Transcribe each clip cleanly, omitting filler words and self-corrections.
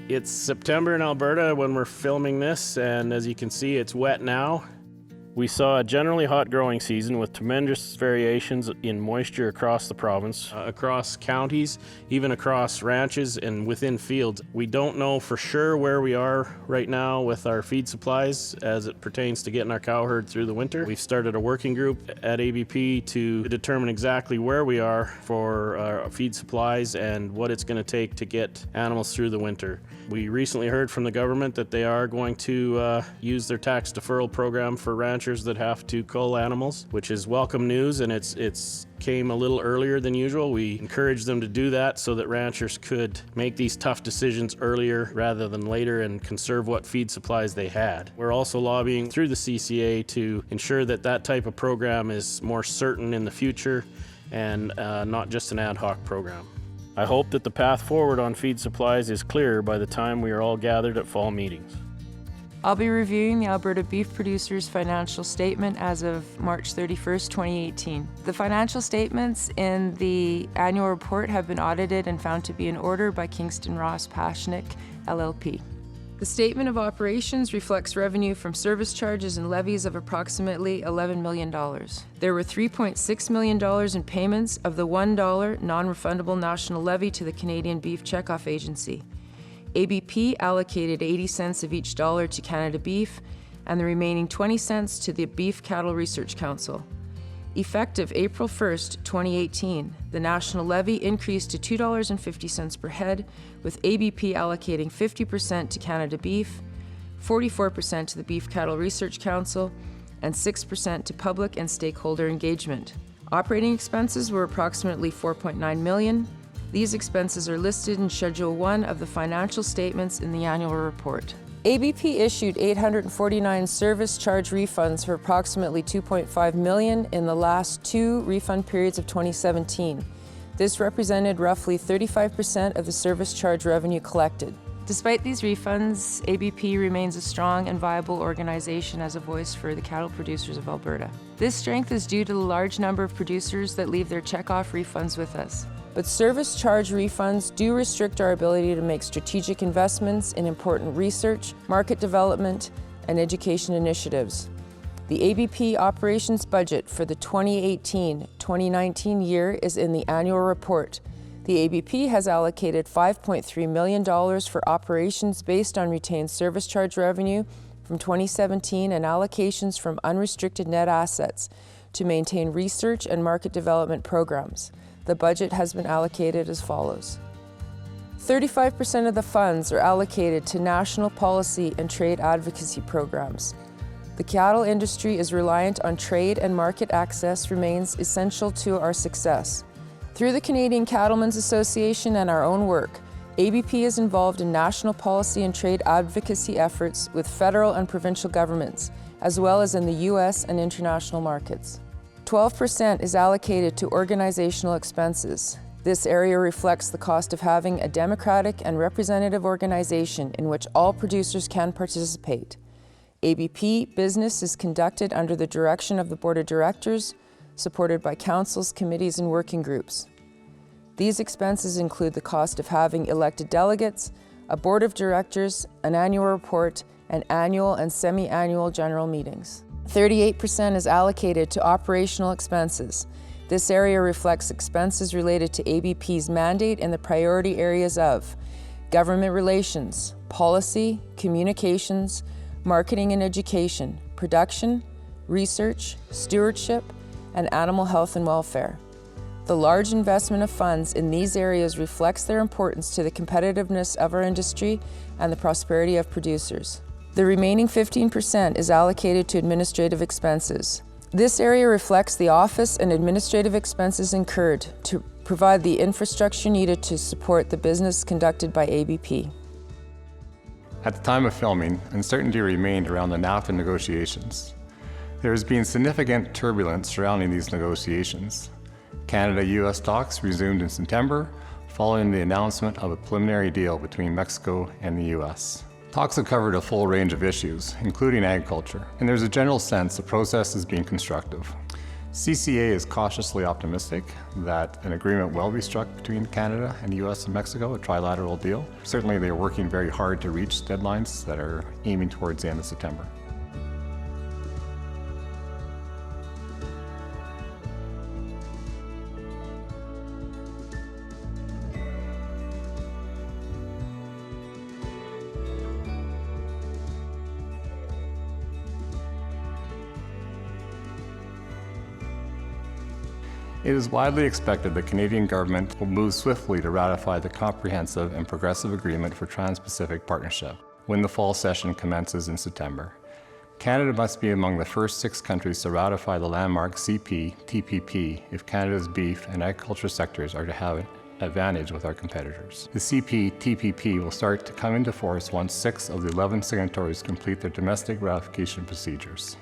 It's September in Alberta when we're filming this, and as you can see, it's wet now. We saw a generally hot growing season with tremendous variations in moisture across the province, across counties, even across ranches and within fields. We don't know for sure where we are right now with our feed supplies as it pertains to getting our cow herd through the winter. We've started a working group at ABP to determine exactly where we are for our feed supplies and what it's going to take to get animals through the winter. We recently heard from the government that they are going to use their tax deferral program for ranchers that have to cull animals, which is welcome news, and it's came a little earlier than usual. We encouraged them to do that so that ranchers could make these tough decisions earlier rather than later and conserve what feed supplies they had. We're also lobbying through the CCA to ensure that that type of program is more certain in the future and not just an ad hoc program. I hope that the path forward on feed supplies is clear by the time we are all gathered at fall meetings. I'll be reviewing the Alberta Beef Producers Financial Statement as of March 31st, 2018. The financial statements in the annual report have been audited and found to be in order by Kingston Ross Pashnik, LLP. The Statement of Operations reflects revenue from service charges and levies of approximately $11 million. There were $3.6 million in payments of the $1 non-refundable national levy to the Canadian Beef Checkoff Agency. ABP allocated 80 cents of each dollar to Canada Beef and the remaining 20 cents to the Beef Cattle Research Council. Effective April 1st, 2018, the national levy increased to $2.50 per head, with ABP allocating 50% to Canada Beef, 44% to the Beef Cattle Research Council, and 6% to public and stakeholder engagement. Operating expenses were approximately $4.9 million. These expenses are listed in Schedule 1 of the financial statements in the annual report. ABP issued 849 service charge refunds for approximately $2.5 million in the last two refund periods of 2017. This represented roughly 35% of the service charge revenue collected. Despite these refunds, ABP remains a strong and viable organization as a voice for the cattle producers of Alberta. This strength is due to the large number of producers that leave their checkoff refunds with us. But service charge refunds do restrict our ability to make strategic investments in important research, market development, and education initiatives. The ABP operations budget for the 2018-2019 year is in the annual report. The ABP has allocated $5.3 million for operations based on retained service charge revenue from 2017 and allocations from unrestricted net assets to maintain research and market development programs. The budget has been allocated as follows. 35% of the funds are allocated to national policy and trade advocacy programs. The cattle industry is reliant on trade and market access remains essential to our success. Through the Canadian Cattlemen's Association and our own work, ABP is involved in national policy and trade advocacy efforts with federal and provincial governments, as well as in the U.S. and international markets. 12% is allocated to organizational expenses. This area reflects the cost of having a democratic and representative organization in which all producers can participate. ABP business is conducted under the direction of the Board of Directors, supported by councils, committees, and working groups. These expenses include the cost of having elected delegates, a Board of Directors, an annual report, and annual and semi-annual general meetings. 38% is allocated to operational expenses. This area reflects expenses related to ABP's mandate in the priority areas of government relations, policy, communications, marketing and education, production, research, stewardship, and animal health and welfare. The large investment of funds in these areas reflects their importance to the competitiveness of our industry and the prosperity of producers. The remaining 15% is allocated to administrative expenses. This area reflects the office and administrative expenses incurred to provide the infrastructure needed to support the business conducted by ABP. At the time of filming, uncertainty remained around the NAFTA negotiations. There has been significant turbulence surrounding these negotiations. Canada-US talks resumed in September, following the announcement of a preliminary deal between Mexico and the US. Talks have covered a full range of issues, including agriculture, and there's a general sense the process is being constructive. CCA is cautiously optimistic that an agreement will be struck between Canada and the US and Mexico, a trilateral deal. Certainly they are working very hard to reach deadlines that are aiming towards the end of September. It is widely expected the Canadian government will move swiftly to ratify the Comprehensive and Progressive Agreement for Trans-Pacific Partnership when the fall session commences in September. Canada must be among the first 6 countries to ratify the landmark CP-TPP if Canada's beef and agriculture sectors are to have an advantage with our competitors. The CP-TPP will start to come into force once 6 of the 11 signatories complete their domestic ratification procedures.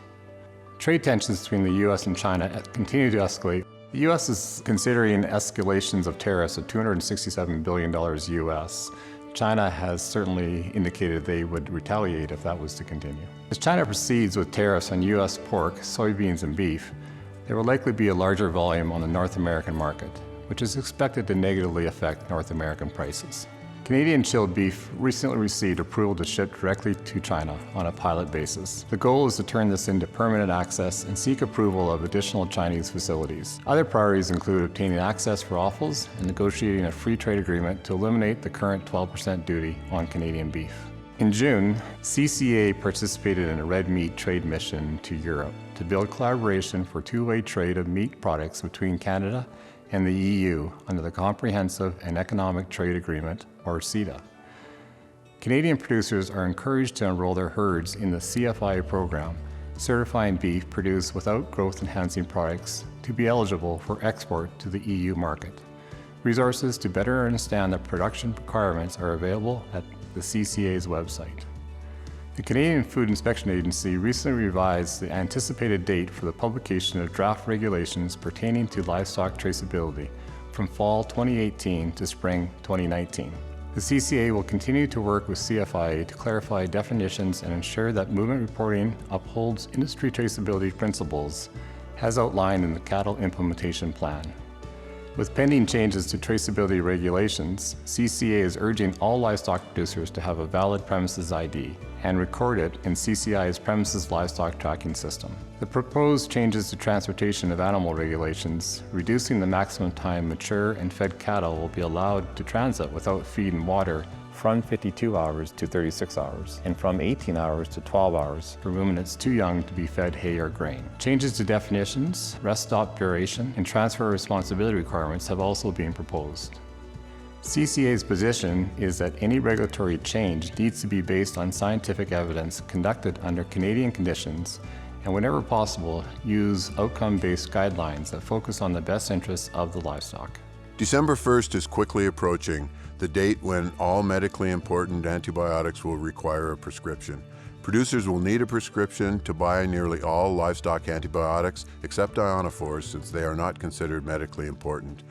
Trade tensions between the US and China continue to escalate. The US is considering escalations of tariffs of $267 billion US. China has certainly indicated they would retaliate if that was to continue. As China proceeds with tariffs on US pork, soybeans, and beef, there will likely be a larger volume on the North American market, which is expected to negatively affect North American prices. Canadian chilled beef recently received approval to ship directly to China on a pilot basis. The goal is to turn this into permanent access and seek approval of additional Chinese facilities. Other priorities include obtaining access for offals and negotiating a free trade agreement to eliminate the current 12% duty on Canadian beef. In June, CCA participated in a red meat trade mission to Europe to build collaboration for two-way trade of meat products between Canada and the EU under the Comprehensive and Economic Trade Agreement, or CETA. Canadian producers are encouraged to enroll their herds in the CFI program, certifying beef produced without growth-enhancing products to be eligible for export to the EU market. Resources to better understand the production requirements are available at the CCA's website. The Canadian Food Inspection Agency recently revised the anticipated date for the publication of draft regulations pertaining to livestock traceability from fall 2018 to spring 2019. The CCA will continue to work with CFIA to clarify definitions and ensure that movement reporting upholds industry traceability principles as outlined in the Cattle Implementation Plan. With pending changes to traceability regulations, CCA is urging all livestock producers to have a valid premises ID and record it in CCI's Premises Livestock Tracking System. The proposed changes to transportation of animal regulations, reducing the maximum time mature and fed cattle will be allowed to transit without feed and water from 52 hours to 36 hours, and from 18 hours to 12 hours for ruminants too young to be fed hay or grain. Changes to definitions, rest stop duration, and transfer responsibility requirements have also been proposed. CCA's position is that any regulatory change needs to be based on scientific evidence conducted under Canadian conditions, and whenever possible, use outcome-based guidelines that focus on the best interests of the livestock. December 1st is quickly approaching, the date when all medically important antibiotics will require a prescription. Producers will need a prescription to buy nearly all livestock antibiotics except ionophores, since they are not considered medically important.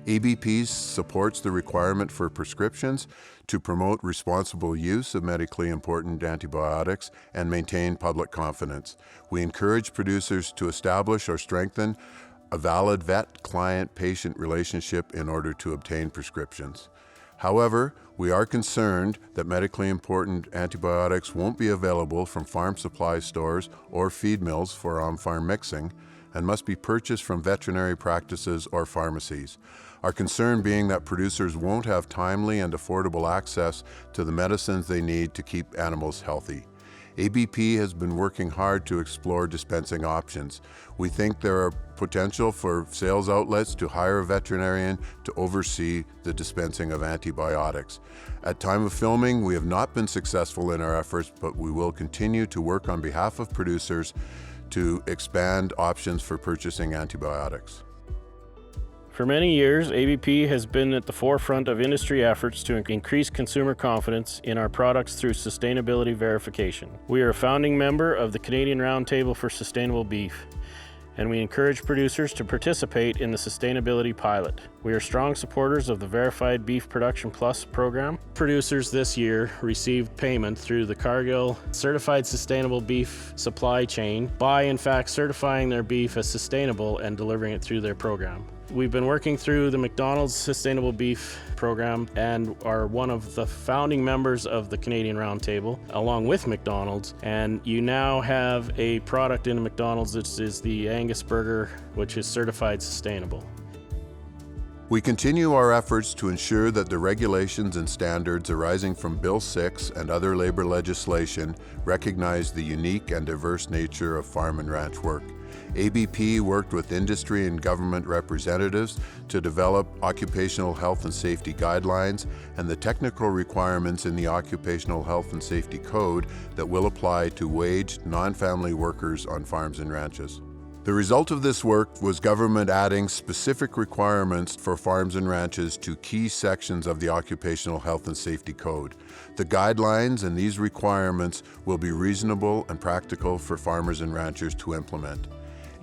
ABP supports the requirement for prescriptions to promote responsible use of medically important antibiotics and maintain public confidence. We encourage producers to establish or strengthen a valid vet-client-patient relationship in order to obtain prescriptions. However, we are concerned that medically important antibiotics won't be available from farm supply stores or feed mills for on-farm mixing and must be purchased from veterinary practices or pharmacies. Our concern being that producers won't have timely and affordable access to the medicines they need to keep animals healthy. ABP has been working hard to explore dispensing options. We think there are potential for sales outlets to hire a veterinarian to oversee the dispensing of antibiotics. At time of filming, we have not been successful in our efforts, but we will continue to work on behalf of producers to expand options for purchasing antibiotics. For many years, ABP has been at the forefront of industry efforts to increase consumer confidence in our products through sustainability verification. We are a founding member of the Canadian Roundtable for Sustainable Beef, and we encourage producers to participate in the sustainability pilot. We are strong supporters of the Verified Beef Production Plus program. Producers this year received payment through the Cargill Certified Sustainable Beef Supply Chain by, in fact, certifying their beef as sustainable and delivering it through their program. We've been working through the McDonald's Sustainable Beef program and are one of the founding members of the Canadian Roundtable, along with McDonald's. And you now have a product in McDonald's that is the Angus Burger, which is certified sustainable. We continue our efforts to ensure that the regulations and standards arising from Bill 6 and other labor legislation recognize the unique and diverse nature of farm and ranch work. ABP worked with industry and government representatives to develop occupational health and safety guidelines and the technical requirements in the Occupational Health and Safety Code that will apply to waged non-family workers on farms and ranches. The result of this work was government adding specific requirements for farms and ranches to key sections of the Occupational Health and Safety Code. The guidelines and these requirements will be reasonable and practical for farmers and ranchers to implement.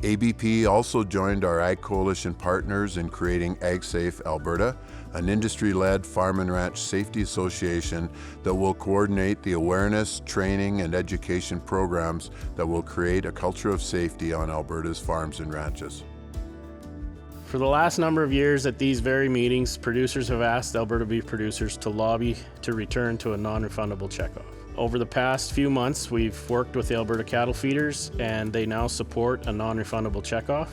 ABP also joined our Ag Coalition partners in creating AgSafe Alberta, an industry-led farm and ranch safety association that will coordinate the awareness, training, and education programs that will create a culture of safety on Alberta's farms and ranches. For the last number of years at these very meetings, producers have asked Alberta beef producers to lobby to return to a non-refundable checkoff. Over the past few months, we've worked with the Alberta cattle feeders, and they now support a non-refundable checkoff.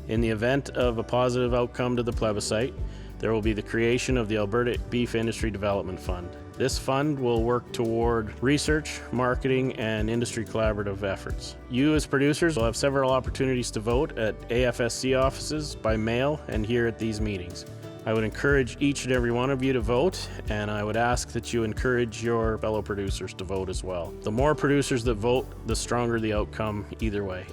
In the event of a positive outcome to the plebiscite, there will be the creation of the Alberta Beef Industry Development Fund. This fund will work toward research, marketing, and industry collaborative efforts. You as producers will have several opportunities to vote at AFSC offices, by mail, and here at these meetings. I would encourage each and every one of you to vote, and I would ask that you encourage your fellow producers to vote as well. The more producers that vote, the stronger the outcome either way.